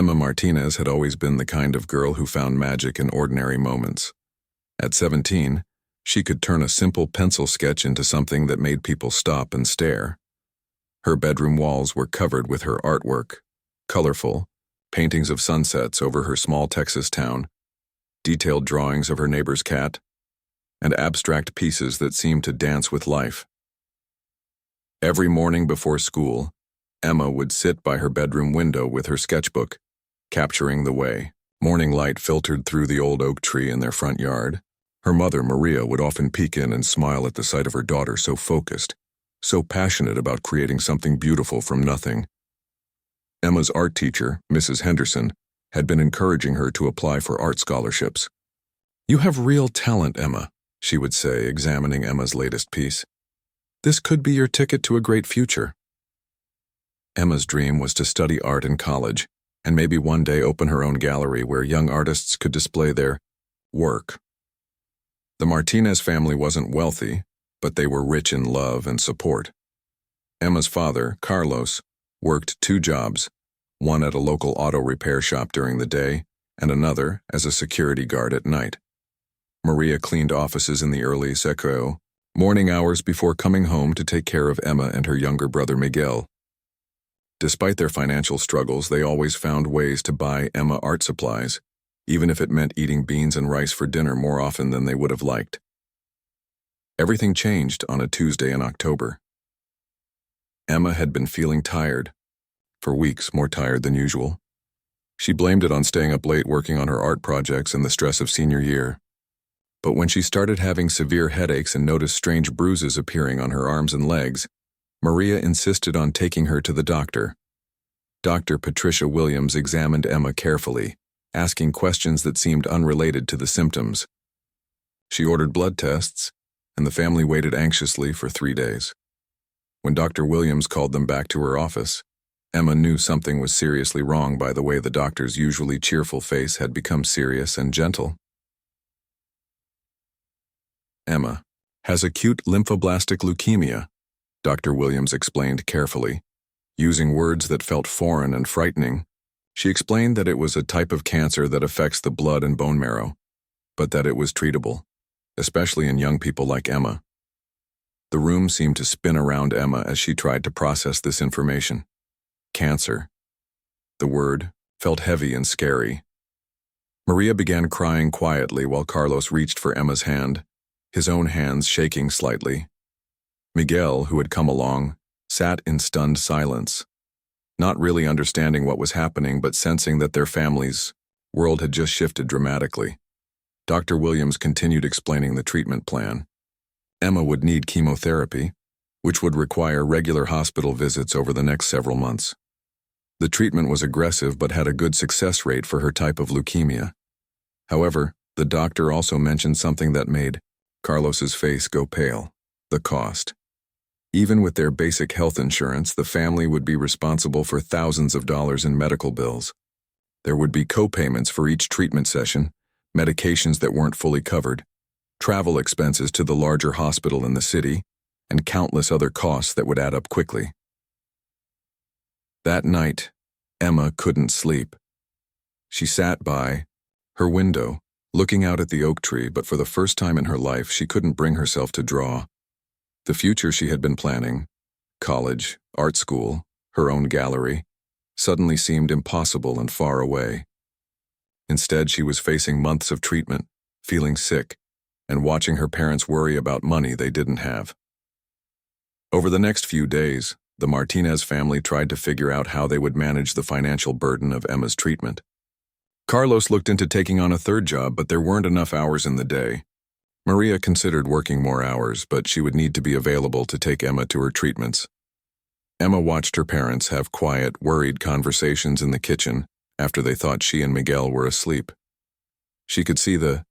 Emma Martinez had always been the kind of girl who found magic in ordinary moments. At 17, she could turn a simple pencil sketch into something that made people stop and stare. Her bedroom walls were covered with her artwork, colorful, paintings of sunsets over her small Texas town, detailed drawings of her neighbor's cat, and abstract pieces that seemed to dance with life. Every morning before school, Emma would sit by her bedroom window with her sketchbook, capturing the way. Morning light filtered through the old oak tree in their front yard. Her mother, Maria, would often peek in and smile at the sight of her daughter so focused, so passionate about creating something beautiful from nothing. Emma's art teacher, Mrs. Henderson, had been encouraging her to apply for art scholarships. "You have real talent, Emma," she would say, examining Emma's latest piece. "This could be your ticket to a great future." Emma's dream was to study art in college, and maybe one day open her own gallery where young artists could display their work. The Martinez family wasn't wealthy, but they were rich in love and support. Emma's father, Carlos, worked 2 jobs, one at a local auto repair shop during the day and another as a security guard at night. Maria cleaned offices in the early secreo, morning hours before coming home to take care of Emma and her younger brother Miguel. Despite their financial struggles, they always found ways to buy Emma art supplies, even if it meant eating beans and rice for dinner more often than they would have liked. Everything changed on a Tuesday in October. Emma had been feeling tired, for weeks more tired than usual. She blamed it on staying up late working on her art projects and the stress of senior year. But when she started having severe headaches and noticed strange bruises appearing on her arms and legs, Maria insisted on taking her to the doctor. Dr. Patricia Williams examined Emma carefully, asking questions that seemed unrelated to the symptoms. She ordered blood tests, and the family waited anxiously for 3 days. When Dr. Williams called them back to her office, Emma knew something was seriously wrong by the way the doctor's usually cheerful face had become serious and gentle. "Emma has acute lymphoblastic leukemia," Dr. Williams explained carefully. Using words that felt foreign and frightening, she explained that it was a type of cancer that affects the blood and bone marrow, but that it was treatable, especially in young people like Emma. The room seemed to spin around Emma as she tried to process this information. Cancer. The word felt heavy and scary. Maria began crying quietly while Carlos reached for Emma's hand, his own hands shaking slightly. Miguel, who had come along, sat in stunned silence, not really understanding what was happening but sensing that their family's world had just shifted dramatically. Dr. Williams continued explaining the treatment plan. Emma would need chemotherapy, which would require regular hospital visits over the next several months. The treatment was aggressive but had a good success rate for her type of leukemia. However, the doctor also mentioned something that made Carlos's face go pale: the cost. Even with their basic health insurance, the family would be responsible for thousands of dollars in medical bills. There would be co-payments for each treatment session, medications that weren't fully covered, travel expenses to the larger hospital in the city, and countless other costs that would add up quickly. That night, Emma couldn't sleep. She sat by her window, looking out at the oak tree, but for the first time in her life, she couldn't bring herself to draw. The future she had been planning, college, art school, her own gallery, suddenly seemed impossible and far away. Instead, she was facing months of treatment, feeling sick, and watching her parents worry about money they didn't have. Over the next few days, the Martinez family tried to figure out how they would manage the financial burden of Emma's treatment. Carlos looked into taking on a 3rd job, but there weren't enough hours in the day. Maria considered working more hours, but she would need to be available to take Emma to her treatments. Emma watched her parents have quiet, worried conversations in the kitchen after they thought she and Miguel were asleep. She could see the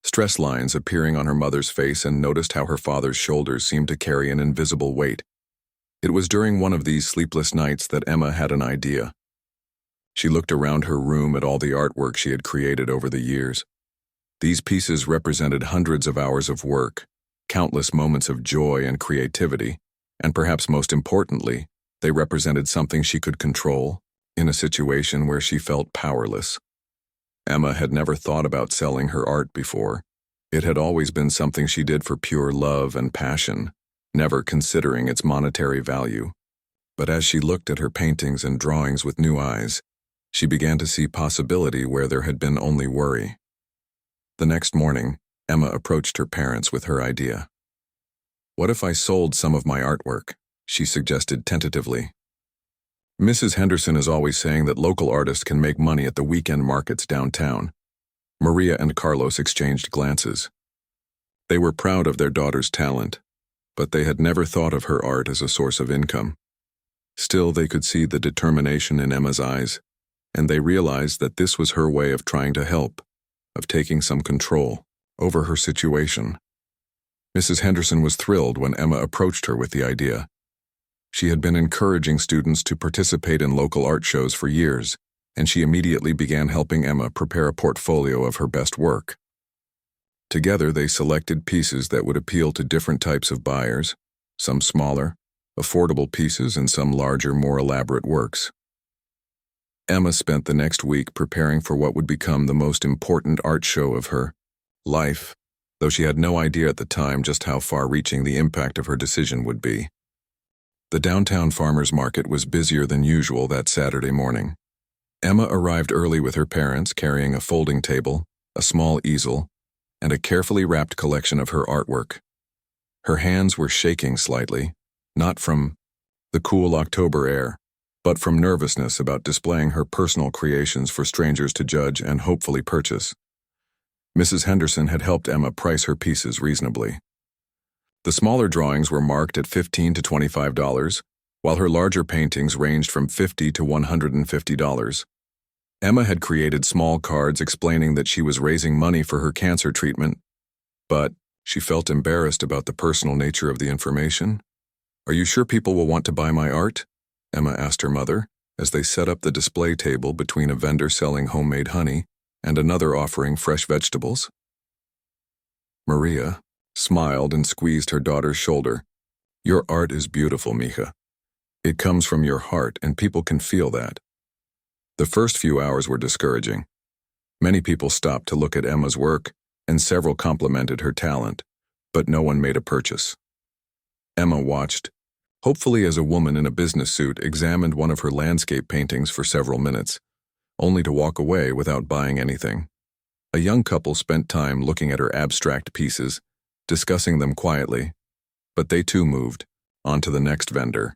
stress lines appearing on her mother's face and noticed how her father's shoulders seemed to carry an invisible weight. It was during one of these sleepless nights that Emma had an idea. She looked around her room at all the artwork she had created over the years. These pieces represented hundreds of hours of work, countless moments of joy and creativity, and perhaps most importantly, they represented something she could control, in a situation where she felt powerless. Emma had never thought about selling her art before. It had always been something she did for pure love and passion, never considering its monetary value. But as she looked at her paintings and drawings with new eyes, she began to see possibility where there had been only worry. The next morning, Emma approached her parents with her idea. "What if I sold some of my artwork?" she suggested tentatively. "Mrs. Henderson is always saying that local artists can make money at the weekend markets downtown." Maria and Carlos exchanged glances. They were proud of their daughter's talent, but they had never thought of her art as a source of income. Still, they could see the determination in Emma's eyes, and they realized that this was her way of trying to help, of taking some control over her situation. Mrs. Henderson was thrilled when Emma approached her with the idea. She had been encouraging students to participate in local art shows for years, and she immediately began helping Emma prepare a portfolio of her best work. Together, they selected pieces that would appeal to different types of buyers, some smaller, affordable pieces and some larger, more elaborate works. Emma spent the next week preparing for what would become the most important art show of her life, though she had no idea at the time just how far-reaching the impact of her decision would be. The downtown farmers market was busier than usual that Saturday morning. Emma arrived early with her parents, carrying a folding table, a small easel, and a carefully wrapped collection of her artwork. Her hands were shaking slightly, not from the cool October air, but from nervousness about displaying her personal creations for strangers to judge and hopefully purchase. Mrs. Henderson had helped Emma price her pieces reasonably. The smaller drawings were marked at $15 to $25, while her larger paintings ranged from $50 to $150. Emma had created small cards explaining that she was raising money for her cancer treatment, but she felt embarrassed about the personal nature of the information. "Are you sure people will want to buy my art?" Emma asked her mother, as they set up the display table between a vendor selling homemade honey and another offering fresh vegetables. Maria smiled and squeezed her daughter's shoulder. "Your art is beautiful, mija. It comes from your heart, and people can feel that." The first few hours were discouraging. Many people stopped to look at Emma's work, and several complimented her talent, but no one made a purchase. Emma watched, hopefully as a woman in a business suit examined one of her landscape paintings for several minutes, only to walk away without buying anything. A young couple spent time looking at her abstract pieces, discussing them quietly, but they too moved on to the next vendor.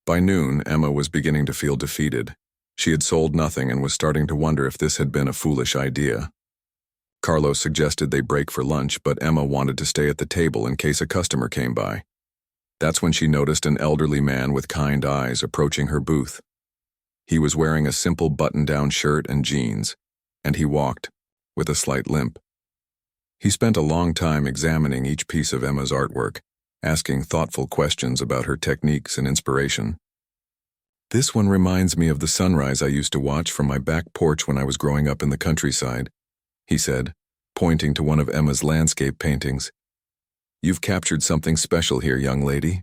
By noon, Emma was beginning to feel defeated. She had sold nothing and was starting to wonder if this had been a foolish idea. Carlos suggested they break for lunch, but Emma wanted to stay at the table in case a customer came by. That's when she noticed an elderly man with kind eyes approaching her booth. He was wearing a simple button-down shirt and jeans, and he walked with a slight limp. He spent a long time examining each piece of Emma's artwork, asking thoughtful questions about her techniques and inspiration. "This one reminds me of the sunrise I used to watch from my back porch when I was growing up in the countryside," he said, pointing to one of Emma's landscape paintings. "You've captured something special here, young lady."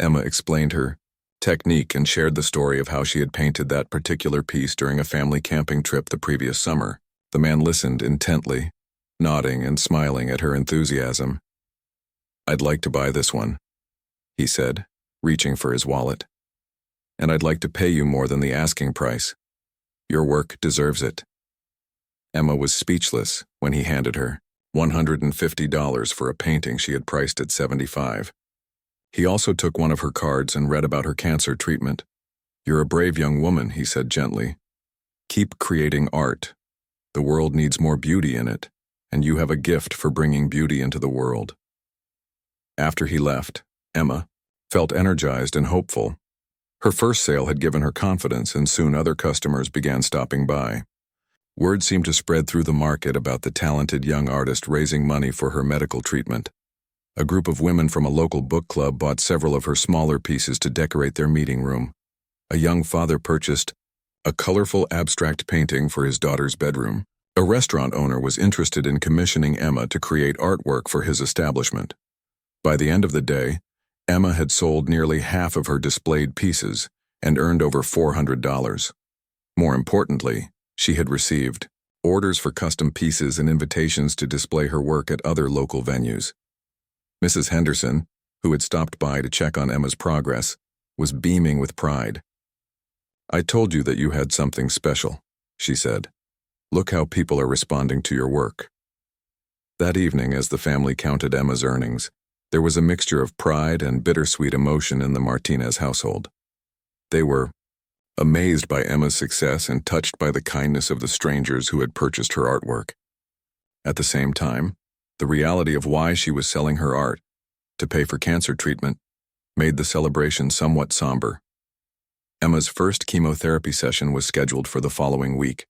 Emma explained her technique and shared the story of how she had painted that particular piece during a family camping trip the previous summer. The man listened intently, nodding and smiling at her enthusiasm. "I'd like to buy this one," he said, reaching for his wallet. "And I'd like to pay you more than the asking price. Your work deserves it." Emma was speechless when he handed her $150 for a painting she had priced at $75. He also took one of her cards and read about her cancer treatment. "You're a brave young woman," he said gently. "Keep creating art. The world needs more beauty in it, and you have a gift for bringing beauty into the world." After he left, Emma felt energized and hopeful. Her first sale had given her confidence, and soon other customers began stopping by. Word seemed to spread through the market about the talented young artist raising money for her medical treatment. A group of women from a local book club bought several of her smaller pieces to decorate their meeting room. A young father purchased a colorful abstract painting for his daughter's bedroom. A restaurant owner was interested in commissioning Emma to create artwork for his establishment. By the end of the day, Emma had sold nearly half of her displayed pieces, and earned over $400. More importantly, she had received orders for custom pieces and invitations to display her work at other local venues. Mrs. Henderson, who had stopped by to check on Emma's progress, was beaming with pride. "I told you that you had something special," she said. "Look how people are responding to your work." That evening, as the family counted Emma's earnings, there was a mixture of pride and bittersweet emotion in the Martinez household. They were amazed by Emma's success and touched by the kindness of the strangers who had purchased her artwork. At the same time, the reality of why she was selling her art, to pay for cancer treatment, made the celebration somewhat somber. Emma's first chemotherapy session was scheduled for the following week.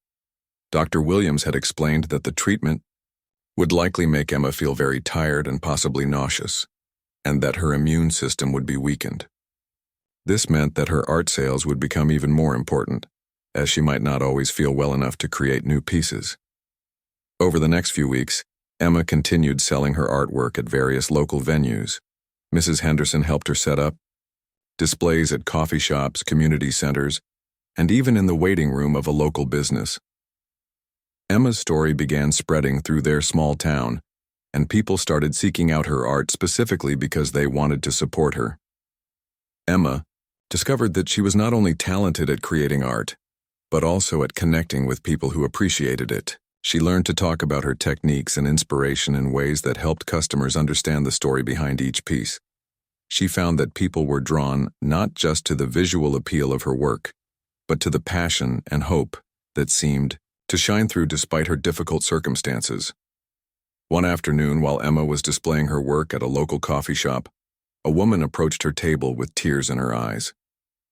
Dr. Williams had explained that the treatment would likely make Emma feel very tired and possibly nauseous, and that her immune system would be weakened. This meant that her art sales would become even more important, as she might not always feel well enough to create new pieces. Over the next few weeks, Emma continued selling her artwork at various local venues. Mrs. Henderson helped her set up displays at coffee shops, community centers, and even in the waiting room of a local business. Emma's story began spreading through their small town, and people started seeking out her art specifically because they wanted to support her. Emma discovered that she was not only talented at creating art, but also at connecting with people who appreciated it. She learned to talk about her techniques and inspiration in ways that helped customers understand the story behind each piece. She found that people were drawn not just to the visual appeal of her work, but to the passion and hope that seemed to shine through despite her difficult circumstances. One afternoon, while Emma was displaying her work at a local coffee shop, a woman approached her table with tears in her eyes.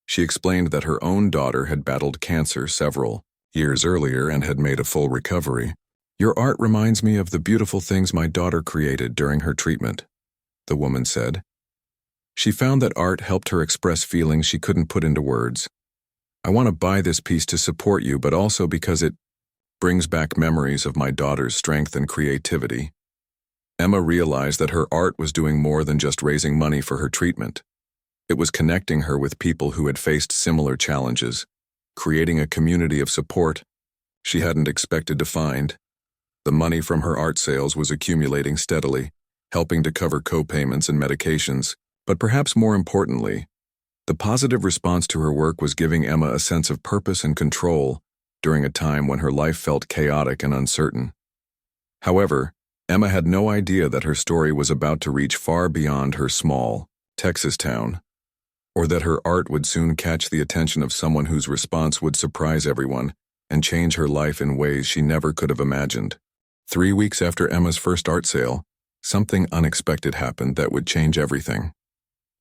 She explained that her own daughter had battled cancer several years earlier and had made a full recovery. "Your art reminds me of the beautiful things my daughter created during her treatment," the woman said. She found that art helped her express feelings she couldn't put into words. "I want to buy this piece to support you, but also because it brings back memories of my daughter's strength and creativity." Emma realized that her art was doing more than just raising money for her treatment. It was connecting her with people who had faced similar challenges, creating a community of support she hadn't expected to find. The money from her art sales was accumulating steadily, helping to cover co-payments and medications. But perhaps more importantly, the positive response to her work was giving Emma a sense of purpose and control during a time when her life felt chaotic and uncertain. However, Emma had no idea that her story was about to reach far beyond her small Texas town, or that her art would soon catch the attention of someone whose response would surprise everyone and change her life in ways she never could have imagined. 3 weeks after Emma's first art sale, something unexpected happened that would change everything.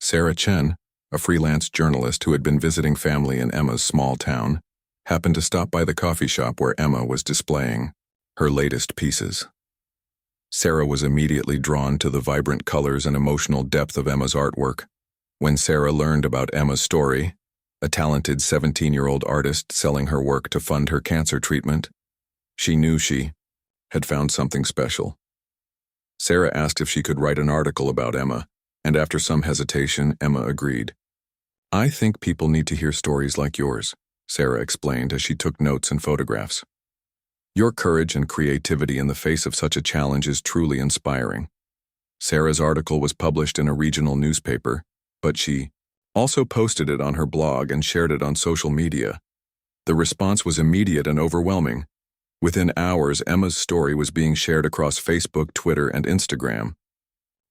Sarah Chen, a freelance journalist who had been visiting family in Emma's small town, happened to stop by the coffee shop where Emma was displaying her latest pieces. Sarah was immediately drawn to the vibrant colors and emotional depth of Emma's artwork. When Sarah learned about Emma's story, a talented 17-year-old artist selling her work to fund her cancer treatment, she knew she had found something special. Sarah asked if she could write an article about Emma, and after some hesitation, Emma agreed. "I think people need to hear stories like yours," Sarah explained as she took notes and photographs. "Your courage and creativity in the face of such a challenge is truly inspiring." Sarah's article was published in a regional newspaper, but she also posted it on her blog and shared it on social media. The response was immediate and overwhelming. Within hours, Emma's story was being shared across Facebook, Twitter, and Instagram.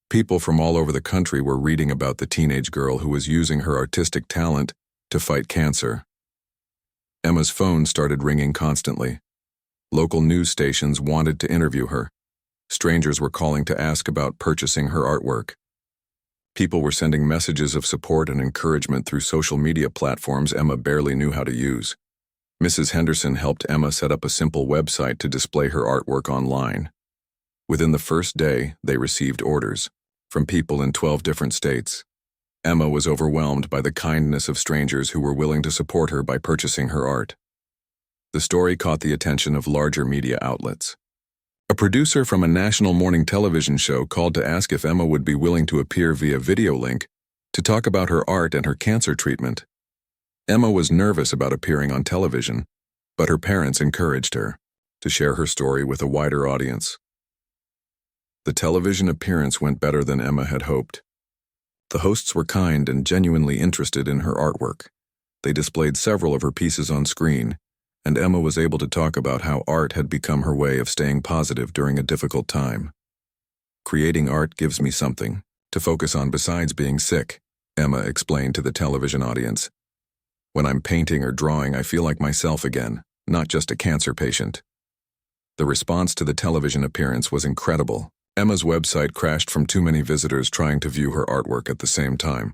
People from all over the country were reading about the teenage girl who was using her artistic talent to fight cancer. Emma's phone started ringing constantly. Local news stations wanted to interview her. Strangers were calling to ask about purchasing her artwork. People were sending messages of support and encouragement through social media platforms Emma barely knew how to use. Mrs. Henderson helped Emma set up a simple website to display her artwork online. Within the first day, they received orders from people in 12 different states. Emma was overwhelmed by the kindness of strangers who were willing to support her by purchasing her art. The story caught the attention of larger media outlets. A producer from a national morning television show called to ask if Emma would be willing to appear via video link to talk about her art and her cancer treatment. Emma was nervous about appearing on television, but her parents encouraged her to share her story with a wider audience. The television appearance went better than Emma had hoped. The hosts were kind and genuinely interested in her artwork. They displayed several of her pieces on screen, and Emma was able to talk about how art had become her way of staying positive during a difficult time. "Creating art gives me something to focus on besides being sick," Emma explained to the television audience. "When I'm painting or drawing, I feel like myself again, not just a cancer patient." The response to the television appearance was incredible. Emma's website crashed from too many visitors trying to view her artwork at the same time.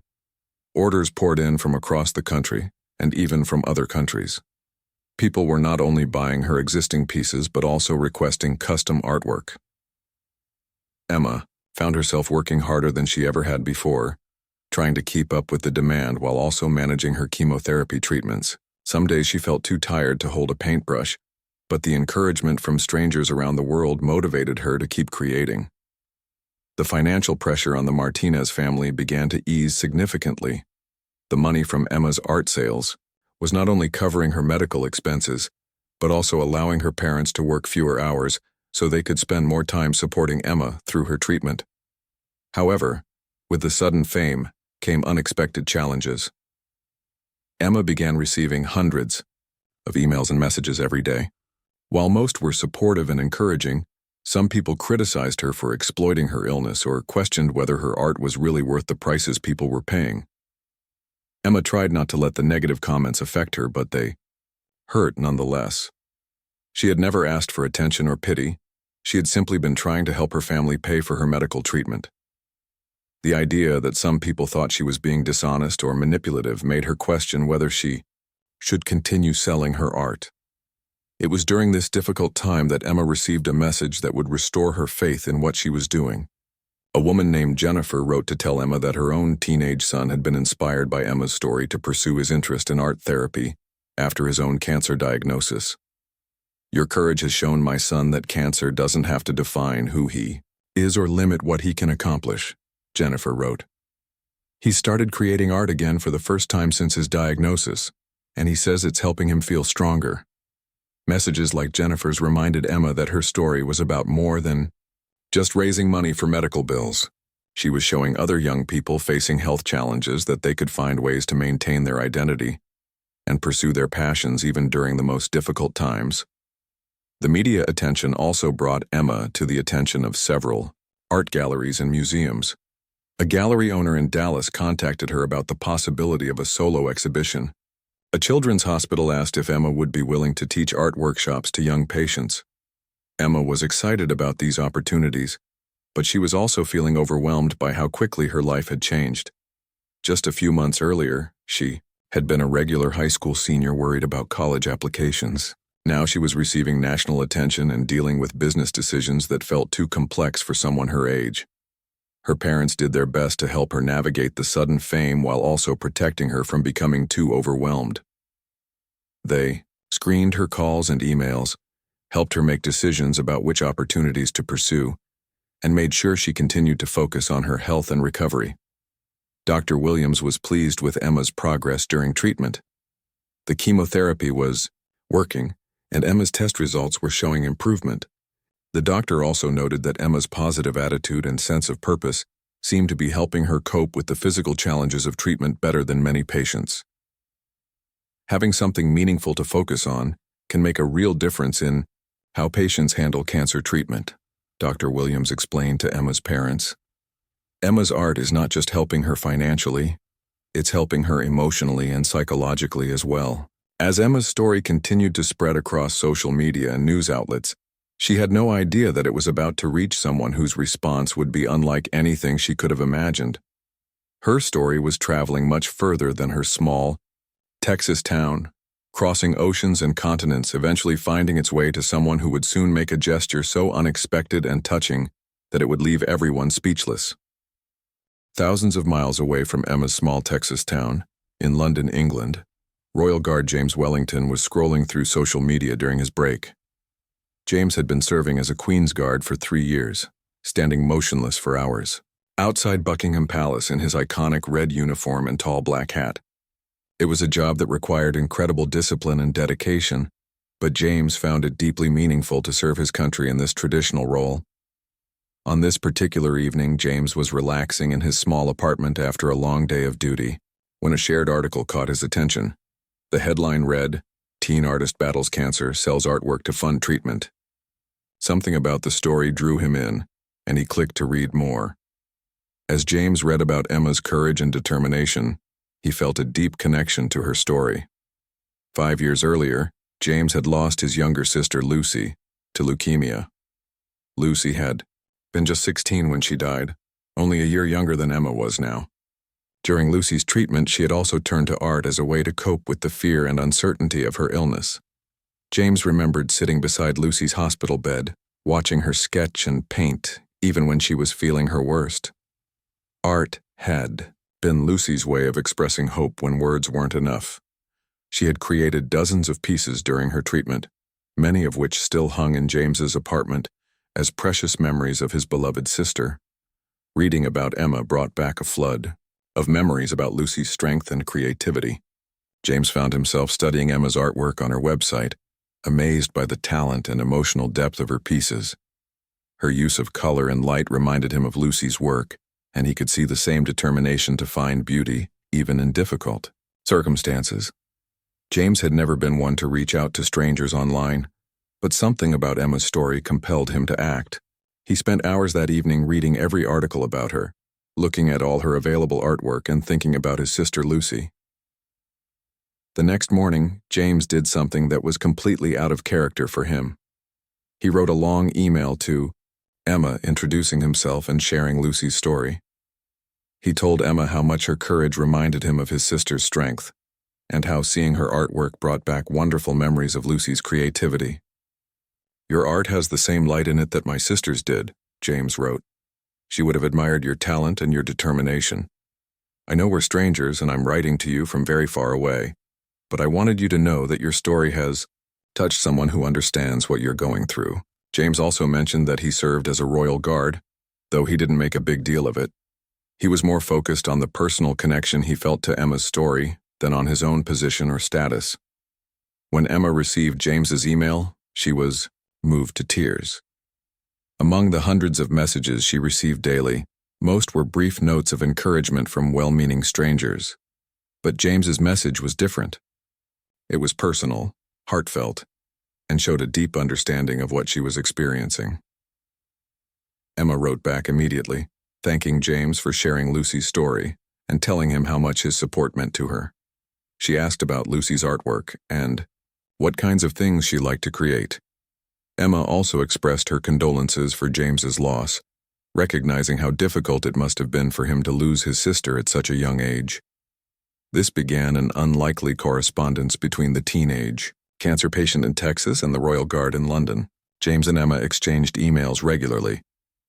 Orders poured in from across the country, and even from other countries. People were not only buying her existing pieces but also requesting custom artwork. Emma found herself working harder than she ever had before, trying to keep up with the demand while also managing her chemotherapy treatments. Some days she felt too tired to hold a paintbrush, but the encouragement from strangers around the world motivated her to keep creating. The financial pressure on the Martinez family began to ease significantly. The money from Emma's art sales was not only covering her medical expenses, but also allowing her parents to work fewer hours so they could spend more time supporting Emma through her treatment. However, with the sudden fame came unexpected challenges. Emma began receiving hundreds of emails and messages every day. While most were supportive and encouraging, some people criticized her for exploiting her illness or questioned whether her art was really worth the prices people were paying. Emma tried not to let the negative comments affect her, but they hurt nonetheless. She had never asked for attention or pity. She had simply been trying to help her family pay for her medical treatment. The idea that some people thought she was being dishonest or manipulative made her question whether she should continue selling her art. It was during this difficult time that Emma received a message that would restore her faith in what she was doing. A woman named Jennifer wrote to tell Emma that her own teenage son had been inspired by Emma's story to pursue his interest in art therapy after his own cancer diagnosis. "Your courage has shown my son that cancer doesn't have to define who he is or limit what he can accomplish," Jennifer wrote. "He started creating art again for the first time since his diagnosis, and he says it's helping him feel stronger." Messages like Jennifer's reminded Emma that her story was about more than just raising money for medical bills. She was showing other young people facing health challenges that they could find ways to maintain their identity and pursue their passions even during the most difficult times. The media attention also brought Emma to the attention of several art galleries and museums. A gallery owner in Dallas contacted her about the possibility of a solo exhibition. A children's hospital asked if Emma would be willing to teach art workshops to young patients. Emma was excited about these opportunities, but she was also feeling overwhelmed by how quickly her life had changed. Just a few months earlier, she had been a regular high school senior worried about college applications. Now she was receiving national attention and dealing with business decisions that felt too complex for someone her age. Her parents did their best to help her navigate the sudden fame while also protecting her from becoming too overwhelmed. They screened her calls and emails, helped her make decisions about which opportunities to pursue, and made sure she continued to focus on her health and recovery. Dr. Williams was pleased with Emma's progress during treatment. The chemotherapy was working, and Emma's test results were showing improvement. The doctor also noted that Emma's positive attitude and sense of purpose seemed to be helping her cope with the physical challenges of treatment better than many patients. Having something meaningful to focus on can make a real difference in how patients handle cancer treatment, Dr. Williams explained to Emma's parents. Emma's art is not just helping her financially, it's helping her emotionally and psychologically as well. As Emma's story continued to spread across social media and news outlets, she had no idea that it was about to reach someone whose response would be unlike anything she could have imagined. Her story was traveling much further than her small Texas town, crossing oceans and continents, eventually finding its way to someone who would soon make a gesture so unexpected and touching that it would leave everyone speechless. Thousands of miles away from Emma's small Texas town, in London, England, Royal Guard James Wellington was scrolling through social media during his break. James had been serving as a Queen's Guard for 3 years, standing motionless for hours, outside Buckingham Palace in his iconic red uniform and tall black hat. It was a job that required incredible discipline and dedication, but James found it deeply meaningful to serve his country in this traditional role. On this particular evening, James was relaxing in his small apartment after a long day of duty, when a shared article caught his attention. The headline read, "Teen Artist Battles Cancer, Sells Artwork to Fund Treatment." Something about the story drew him in, and he clicked to read more. As James read about Emma's courage and determination, he felt a deep connection to her story. 5 years earlier, James had lost his younger sister Lucy to leukemia. Lucy had been just 16 when she died, only a year younger than Emma was now. During Lucy's treatment, she had also turned to art as a way to cope with the fear and uncertainty of her illness. James remembered sitting beside Lucy's hospital bed, watching her sketch and paint, even when she was feeling her worst. Art had been Lucy's way of expressing hope when words weren't enough. She had created dozens of pieces during her treatment, many of which still hung in James's apartment as precious memories of his beloved sister. Reading about Emma brought back a flood of memories about Lucy's strength and creativity. James found himself studying Emma's artwork on her website, amazed by the talent and emotional depth of her pieces. Her use of color and light reminded him of Lucy's work, and he could see the same determination to find beauty, even in difficult circumstances. James had never been one to reach out to strangers online, but something about Emma's story compelled him to act. He spent hours that evening reading every article about her, looking at all her available artwork and thinking about his sister Lucy. The next morning, James did something that was completely out of character for him. He wrote a long email to Emma, introducing himself and sharing Lucy's story. He told Emma how much her courage reminded him of his sister's strength, and how seeing her artwork brought back wonderful memories of Lucy's creativity. "Your art has the same light in it that my sister's did," James wrote. "She would have admired your talent and your determination. I know we're strangers and I'm writing to you from very far away, but I wanted you to know that your story has touched someone who understands what you're going through." James also mentioned that he served as a royal guard, though he didn't make a big deal of it. He was more focused on the personal connection he felt to Emma's story than on his own position or status. When Emma received James's email, she was moved to tears. Among the hundreds of messages she received daily, most were brief notes of encouragement from well-meaning strangers. But James's message was different. It was personal, heartfelt, and showed a deep understanding of what she was experiencing. Emma wrote back immediately, thanking James for sharing Lucy's story and telling him how much his support meant to her. She asked about Lucy's artwork and what kinds of things she liked to create. Emma also expressed her condolences for James's loss, recognizing how difficult it must have been for him to lose his sister at such a young age. This began an unlikely correspondence between the teenage cancer patient in Texas and the Royal Guard in London. James and Emma exchanged emails regularly,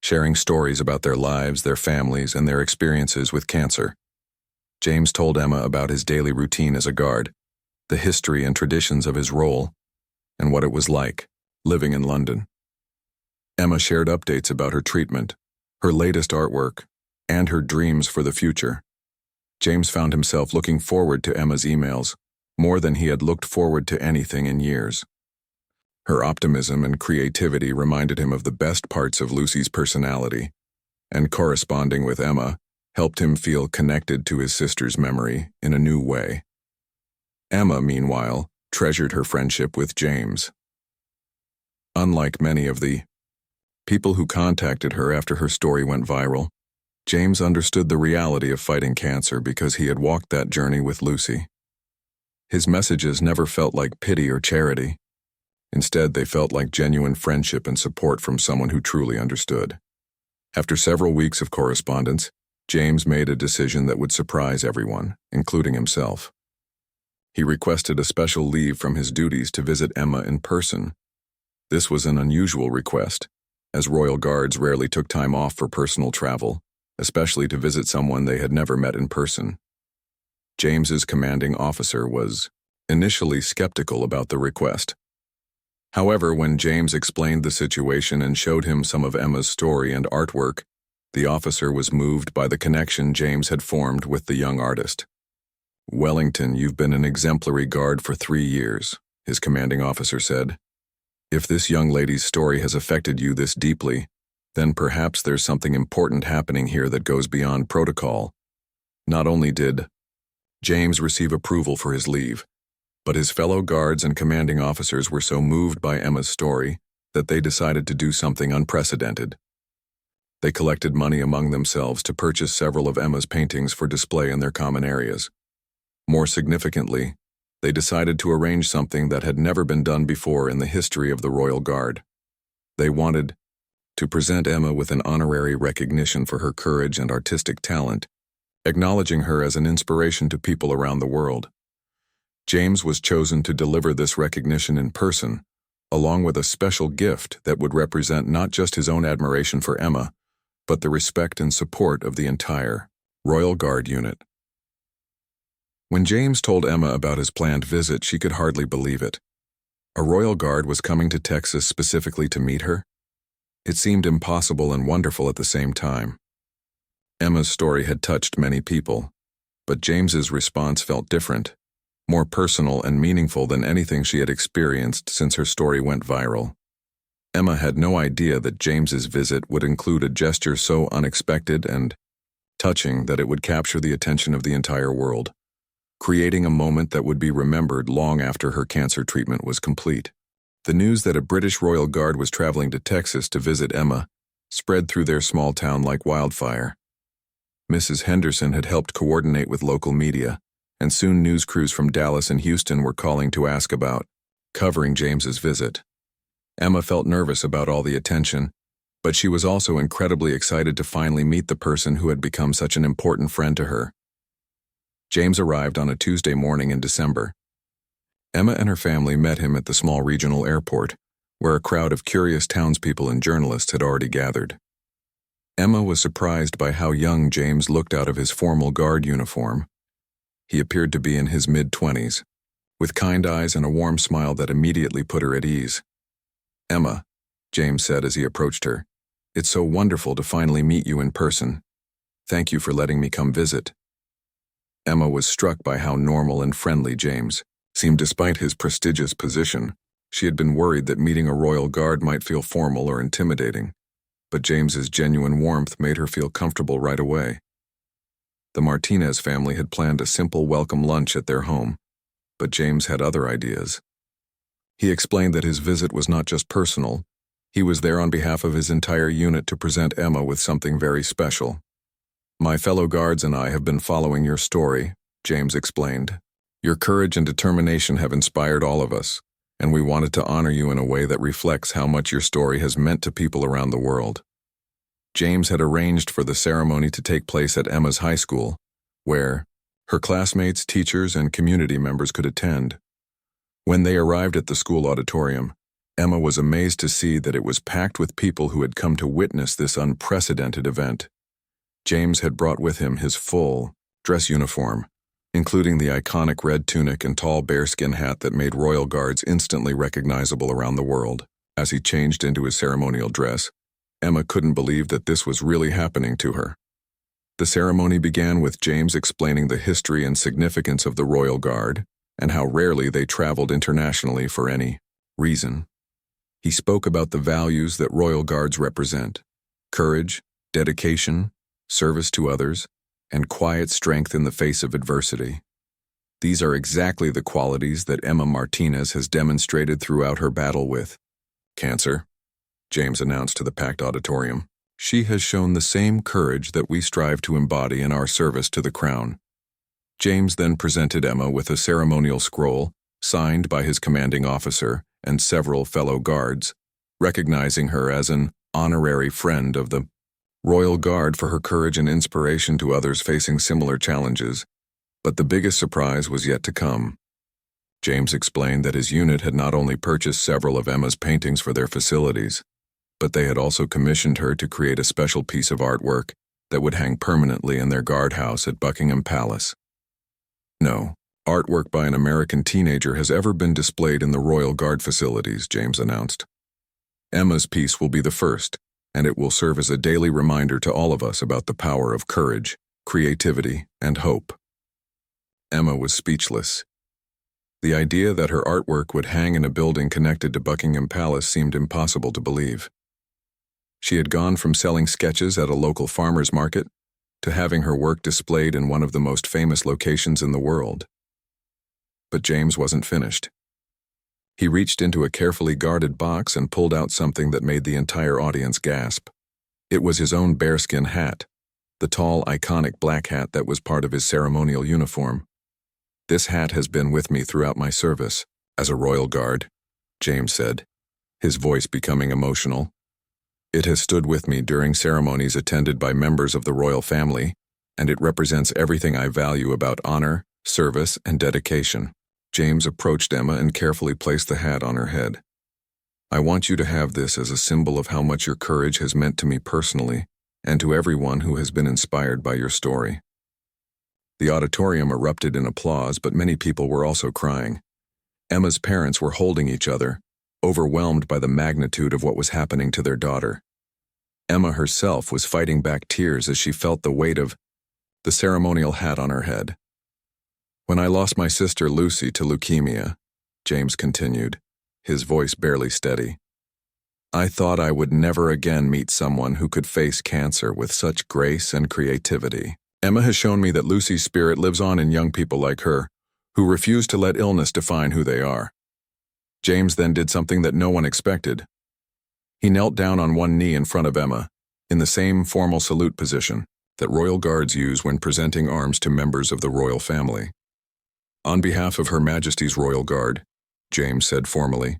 sharing stories about their lives, their families, and their experiences with cancer. James told Emma about his daily routine as a guard, the history and traditions of his role, and what it was like living in London. Emma shared updates about her treatment, her latest artwork, and her dreams for the future. James found himself looking forward to Emma's emails more than he had looked forward to anything in years. Her optimism and creativity reminded him of the best parts of Lucy's personality, and corresponding with Emma helped him feel connected to his sister's memory in a new way. Emma, meanwhile, treasured her friendship with James. Unlike many of the people who contacted her after her story went viral, James understood the reality of fighting cancer because he had walked that journey with Lucy. His messages never felt like pity or charity. Instead, they felt like genuine friendship and support from someone who truly understood. After several weeks of correspondence, James made a decision that would surprise everyone, including himself. He requested a special leave from his duties to visit Emma in person. This was an unusual request, as Royal Guards rarely took time off for personal travel, especially to visit someone they had never met in person. James's commanding officer was initially skeptical about the request. However, when James explained the situation and showed him some of Emma's story and artwork, the officer was moved by the connection James had formed with the young artist. "Wellington, you've been an exemplary guard for 3 years," his commanding officer said. "If this young lady's story has affected you this deeply, then perhaps there's something important happening here that goes beyond protocol." Not only did James receive approval for his leave, but his fellow guards and commanding officers were so moved by Emma's story that they decided to do something unprecedented. They collected money among themselves to purchase several of Emma's paintings for display in their common areas. More significantly, they decided to arrange something that had never been done before in the history of the Royal Guard. They wanted to present Emma with an honorary recognition for her courage and artistic talent, acknowledging her as an inspiration to people around the world. James was chosen to deliver this recognition in person, along with a special gift that would represent not just his own admiration for Emma, but the respect and support of the entire Royal Guard unit. When James told Emma about his planned visit, she could hardly believe it. A Royal Guard was coming to Texas specifically to meet her? It seemed impossible and wonderful at the same time. Emma's story had touched many people, but James's response felt different, more personal and meaningful than anything she had experienced since her story went viral. Emma had no idea that James's visit would include a gesture so unexpected and touching that it would capture the attention of the entire world, creating a moment that would be remembered long after her cancer treatment was complete. The news that a British Royal Guard was traveling to Texas to visit Emma spread through their small town like wildfire. Mrs. Henderson had helped coordinate with local media, and soon news crews from Dallas and Houston were calling to ask about covering James's visit. Emma felt nervous about all the attention, but she was also incredibly excited to finally meet the person who had become such an important friend to her. James arrived on a Tuesday morning in December. Emma and her family met him at the small regional airport, where a crowd of curious townspeople and journalists had already gathered. Emma was surprised by how young James looked out of his formal guard uniform. He appeared to be in his mid-20s, with kind eyes and a warm smile that immediately put her at ease. "Emma," James said as he approached her, "it's so wonderful to finally meet you in person. Thank you for letting me come visit." Emma was struck by how normal and friendly James seemed despite his prestigious position. She had been worried that meeting a royal guard might feel formal or intimidating, but James's genuine warmth made her feel comfortable right away. The Martinez family had planned a simple welcome lunch at their home, but James had other ideas. He explained that his visit was not just personal. He was there on behalf of his entire unit to present Emma with something very special. "My fellow guards and I have been following your story," James explained. "Your courage and determination have inspired all of us, and we wanted to honor you in a way that reflects how much your story has meant to people around the world." James had arranged for the ceremony to take place at Emma's high school, where her classmates, teachers, and community members could attend. When they arrived at the school auditorium, Emma was amazed to see that it was packed with people who had come to witness this unprecedented event. James had brought with him his full dress uniform, including the iconic red tunic and tall bearskin hat that made Royal Guards instantly recognizable around the world. As he changed into his ceremonial dress, Emma couldn't believe that this was really happening to her. The ceremony began with James explaining the history and significance of the Royal Guard and how rarely they traveled internationally for any reason. He spoke about the values that Royal Guards represent: courage, dedication, service to others, and quiet strength in the face of adversity. These are exactly the qualities that Emma Martinez has demonstrated throughout her battle with cancer, James announced to the packed auditorium. She has shown the same courage that we strive to embody in our service to the Crown. James then presented Emma with a ceremonial scroll, signed by his commanding officer and several fellow guards, recognizing her as an honorary friend of the Royal Guard for her courage and inspiration to others facing similar challenges. But the biggest surprise was yet to come. James explained that his unit had not only purchased several of Emma's paintings for their facilities, but they had also commissioned her to create a special piece of artwork that would hang permanently in their guardhouse at Buckingham Palace. "No artwork by an American teenager has ever been displayed in the Royal Guard facilities," James announced. "Emma's piece will be the first, and it will serve as a daily reminder to all of us about the power of courage, creativity, and hope." Emma was speechless. The idea that her artwork would hang in a building connected to Buckingham Palace seemed impossible to believe. She had gone from selling sketches at a local farmer's market to having her work displayed in one of the most famous locations in the world. But James wasn't finished. He reached into a carefully guarded box and pulled out something that made the entire audience gasp. It was his own bearskin hat, the tall, iconic black hat that was part of his ceremonial uniform. "This hat has been with me throughout my service, as a royal guard," James said, his voice becoming emotional. "It has stood with me during ceremonies attended by members of the royal family, and it represents everything I value about honor, service, and dedication." James approached Emma and carefully placed the hat on her head. "I want you to have this as a symbol of how much your courage has meant to me personally, and to everyone who has been inspired by your story." The auditorium erupted in applause, but many people were also crying. Emma's parents were holding each other, overwhelmed by the magnitude of what was happening to their daughter. Emma herself was fighting back tears as she felt the weight of the ceremonial hat on her head. "When I lost my sister Lucy to leukemia," James continued, his voice barely steady, "I thought I would never again meet someone who could face cancer with such grace and creativity. Emma has shown me that Lucy's spirit lives on in young people like her, who refuse to let illness define who they are." James then did something that no one expected. He knelt down on one knee in front of Emma, in the same formal salute position that royal guards use when presenting arms to members of the royal family. "On behalf of Her Majesty's Royal Guard," James said formally,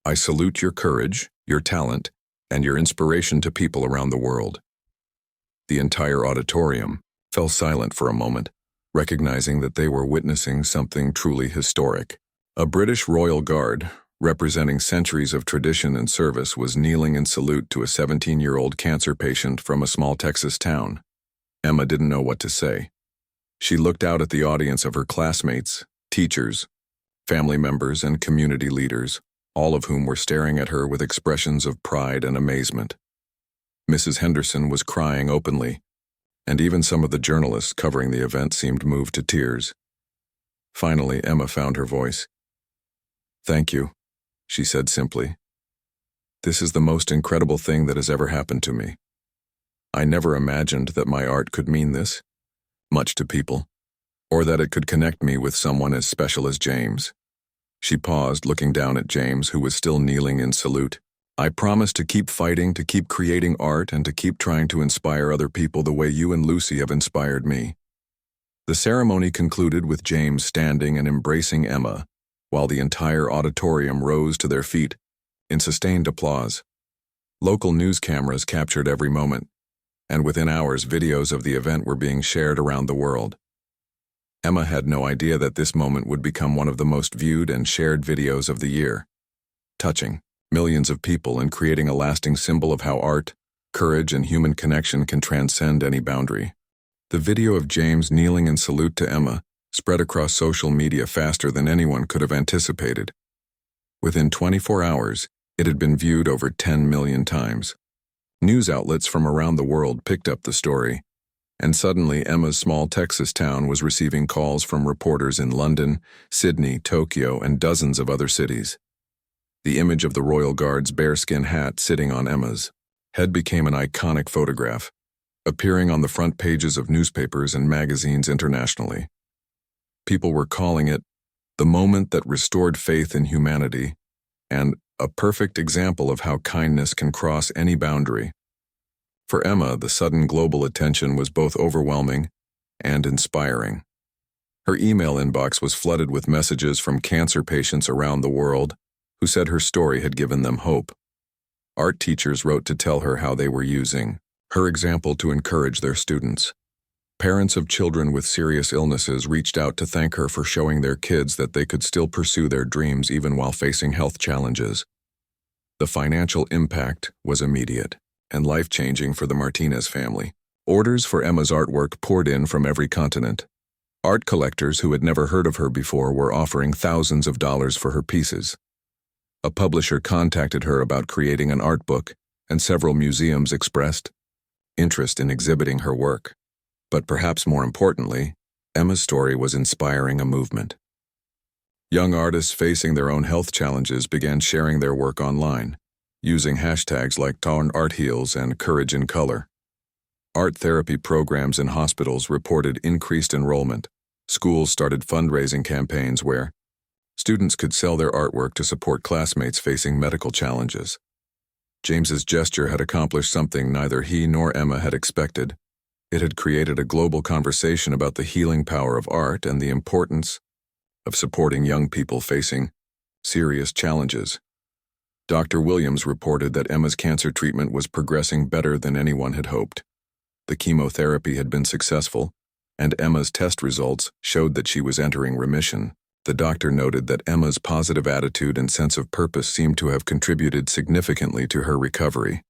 "I salute your courage, your talent, and your inspiration to people around the world." The entire auditorium fell silent for a moment, recognizing that they were witnessing something truly historic. A British Royal Guard, representing centuries of tradition and service, was kneeling in salute to a 17-year-old cancer patient from a small Texas town. Emma didn't know what to say. She looked out at the audience of her classmates, teachers, family members, and community leaders, all of whom were staring at her with expressions of pride and amazement. Mrs. Henderson was crying openly, and even some of the journalists covering the event seemed moved to tears. Finally, Emma found her voice. "Thank you," she said simply. "This is the most incredible thing that has ever happened to me. I never imagined that my art could mean this much to people, or that it could connect me with someone as special as James." She paused, looking down at James, who was still kneeling in salute. "I promise to keep fighting, to keep creating art, and to keep trying to inspire other people the way you and Lucy have inspired me." The ceremony concluded with James standing and embracing Emma, while the entire auditorium rose to their feet in sustained applause. Local news cameras captured every moment, and within hours videos of the event were being shared around the world. Emma had no idea that this moment would become one of the most viewed and shared videos of the year, touching millions of people and creating a lasting symbol of how art, courage, and human connection can transcend any boundary. The video of James kneeling in salute to Emma spread across social media faster than anyone could have anticipated. Within 24 hours, it had been viewed over 10 million times. News outlets from around the world picked up the story, and suddenly Emma's small Texas town was receiving calls from reporters in London, Sydney, Tokyo, and dozens of other cities. The image of the Royal Guard's bearskin hat sitting on Emma's head became an iconic photograph, appearing on the front pages of newspapers and magazines internationally. People were calling it the moment that restored faith in humanity and a perfect example of how kindness can cross any boundary. For Emma, the sudden global attention was both overwhelming and inspiring. Her email inbox was flooded with messages from cancer patients around the world who said her story had given them hope. Art teachers wrote to tell her how they were using her example to encourage their students. Parents of children with serious illnesses reached out to thank her for showing their kids that they could still pursue their dreams even while facing health challenges. The financial impact was immediate and life-changing for the Martinez family. Orders for Emma's artwork poured in from every continent. Art collectors who had never heard of her before were offering thousands of dollars for her pieces. A publisher contacted her about creating an art book, and several museums expressed interest in exhibiting her work. But perhaps more importantly, Emma's story was inspiring a movement. Young artists facing their own health challenges began sharing their work online, using hashtags like #ArtHeals and Courage in Color. Art therapy programs in hospitals reported increased enrollment. Schools started fundraising campaigns where students could sell their artwork to support classmates facing medical challenges. James's gesture had accomplished something neither he nor Emma had expected. It had created a global conversation about the healing power of art and the importance of supporting young people facing serious challenges. Dr. Williams reported that Emma's cancer treatment was progressing better than anyone had hoped. The chemotherapy had been successful, and Emma's test results showed that she was entering remission. The doctor noted that Emma's positive attitude and sense of purpose seemed to have contributed significantly to her recovery.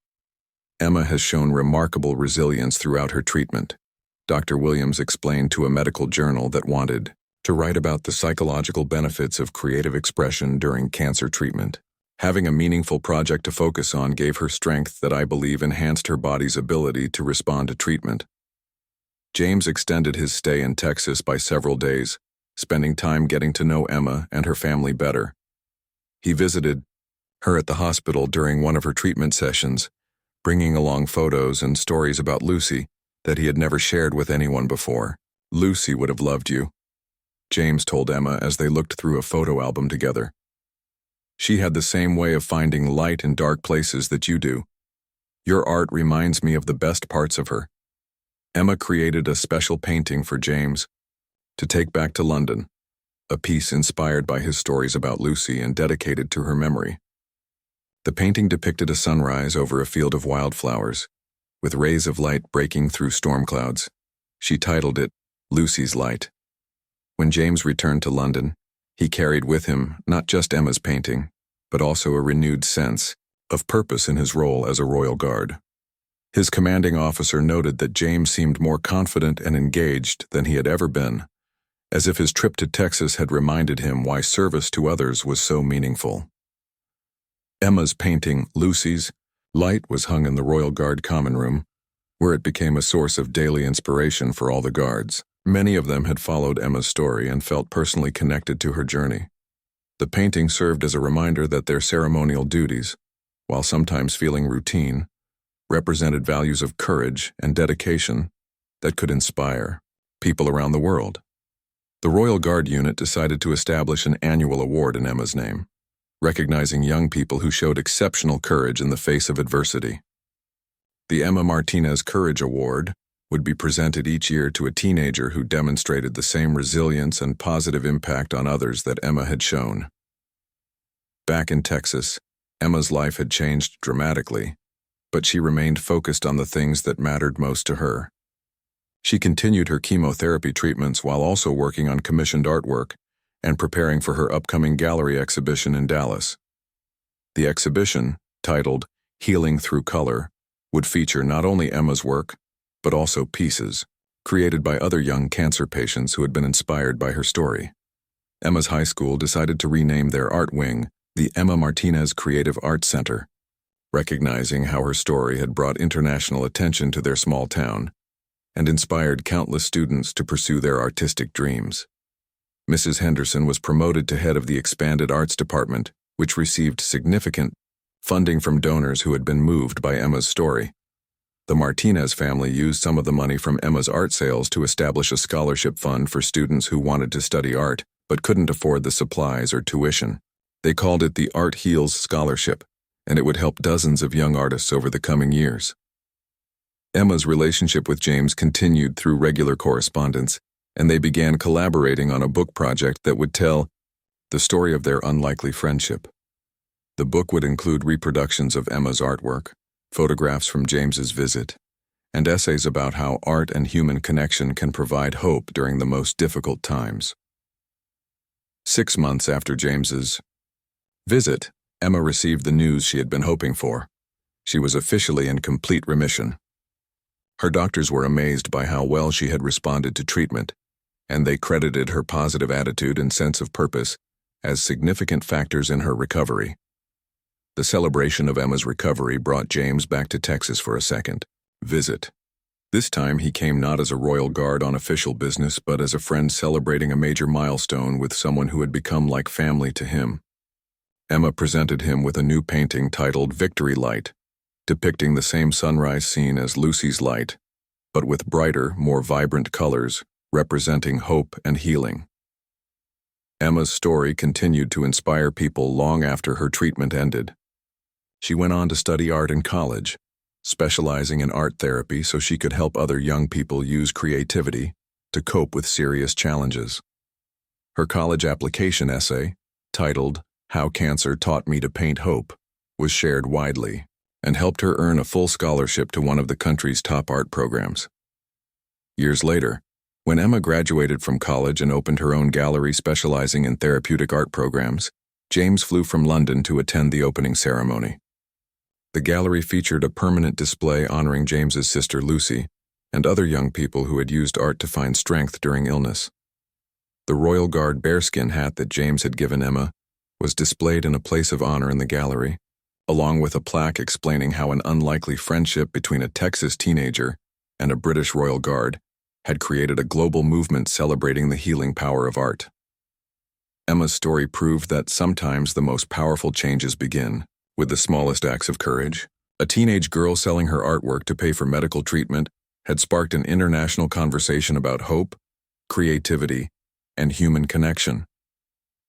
Emma has shown remarkable resilience throughout her treatment. Dr. Williams explained to a medical journal that wanted to write about the psychological benefits of creative expression during cancer treatment. Having a meaningful project to focus on gave her strength that I believe enhanced her body's ability to respond to treatment. James extended his stay in Texas by several days, spending time getting to know Emma and her family better. He visited her at the hospital during one of her treatment sessions, bringing along photos and stories about Lucy that he had never shared with anyone before. "Lucy would have loved you," James told Emma as they looked through a photo album together. "She had the same way of finding light in dark places that you do. Your art reminds me of the best parts of her." Emma created a special painting for James to take back to London, a piece inspired by his stories about Lucy and dedicated to her memory. The painting depicted a sunrise over a field of wildflowers, with rays of light breaking through storm clouds. She titled it, "Lucy's Light." When James returned to London, he carried with him not just Emma's painting, but also a renewed sense of purpose in his role as a royal guard. His commanding officer noted that James seemed more confident and engaged than he had ever been, as if his trip to Texas had reminded him why service to others was so meaningful. Emma's painting, Lucy's Light, was hung in the Royal Guard common room, where it became a source of daily inspiration for all the guards. Many of them had followed Emma's story and felt personally connected to her journey. The painting served as a reminder that their ceremonial duties, while sometimes feeling routine, represented values of courage and dedication that could inspire people around the world. The Royal Guard unit decided to establish an annual award in Emma's name, recognizing young people who showed exceptional courage in the face of adversity. The Emma Martinez Courage Award would be presented each year to a teenager who demonstrated the same resilience and positive impact on others that Emma had shown. Back in Texas, Emma's life had changed dramatically, but she remained focused on the things that mattered most to her. She continued her chemotherapy treatments while also working on commissioned artwork and preparing for her upcoming gallery exhibition in Dallas. The exhibition, titled Healing Through Color, would feature not only Emma's work, but also pieces created by other young cancer patients who had been inspired by her story. Emma's high school decided to rename their art wing the Emma Martinez Creative Arts Center, recognizing how her story had brought international attention to their small town and inspired countless students to pursue their artistic dreams. Mrs. Henderson was promoted to head of the expanded arts department, which received significant funding from donors who had been moved by Emma's story. The Martinez family used some of the money from Emma's art sales to establish a scholarship fund for students who wanted to study art but couldn't afford the supplies or tuition. They called it the Art Heals Scholarship, and it would help dozens of young artists over the coming years. Emma's relationship with James continued through regular correspondence, and they began collaborating on a book project that would tell the story of their unlikely friendship. The book would include reproductions of Emma's artwork, photographs from James's visit, and essays about how art and human connection can provide hope during the most difficult times. 6 months after James's visit, Emma received the news she had been hoping for. She was officially in complete remission. Her doctors were amazed by how well she had responded to treatment, and they credited her positive attitude and sense of purpose as significant factors in her recovery. The celebration of Emma's recovery brought James back to Texas for a second visit. This time he came not as a royal guard on official business, but as a friend celebrating a major milestone with someone who had become like family to him. Emma presented him with a new painting titled Victory Light, depicting the same sunrise scene as Lucy's light, but with brighter, more vibrant colors, representing hope and healing. Emma's story continued to inspire people long after her treatment ended. She went on to study art in college, specializing in art therapy so she could help other young people use creativity to cope with serious challenges. Her college application essay, titled How Cancer Taught Me to Paint Hope, was shared widely and helped her earn a full scholarship to one of the country's top art programs. Years later, when Emma graduated from college and opened her own gallery specializing in therapeutic art programs, James flew from London to attend the opening ceremony. The gallery featured a permanent display honoring James's sister Lucy and other young people who had used art to find strength during illness. The Royal Guard bearskin hat that James had given Emma was displayed in a place of honor in the gallery, along with a plaque explaining how an unlikely friendship between a Texas teenager and a British Royal Guard had created a global movement celebrating the healing power of art. Emma's story proved that sometimes the most powerful changes begin with the smallest acts of courage. A teenage girl selling her artwork to pay for medical treatment had sparked an international conversation about hope, creativity, and human connection.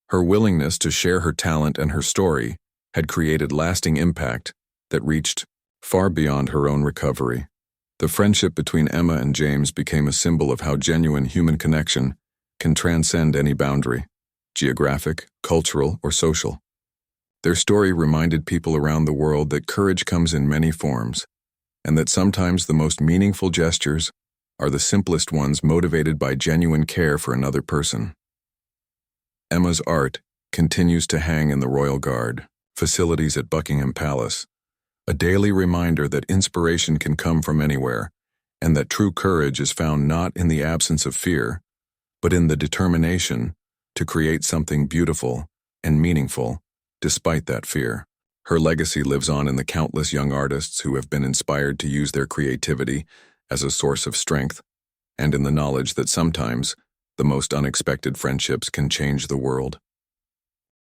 Her willingness to share her talent and her story had created lasting impact that reached far beyond her own recovery. The friendship between Emma and James became a symbol of how genuine human connection can transcend any boundary, geographic, cultural, or social. Their story reminded people around the world that courage comes in many forms, and that sometimes the most meaningful gestures are the simplest ones motivated by genuine care for another person. Emma's art continues to hang in the Royal Guard facilities at Buckingham Palace, a daily reminder that inspiration can come from anywhere, and that true courage is found not in the absence of fear, but in the determination to create something beautiful and meaningful despite that fear. Her legacy lives on in the countless young artists who have been inspired to use their creativity as a source of strength, and in the knowledge that sometimes the most unexpected friendships can change the world.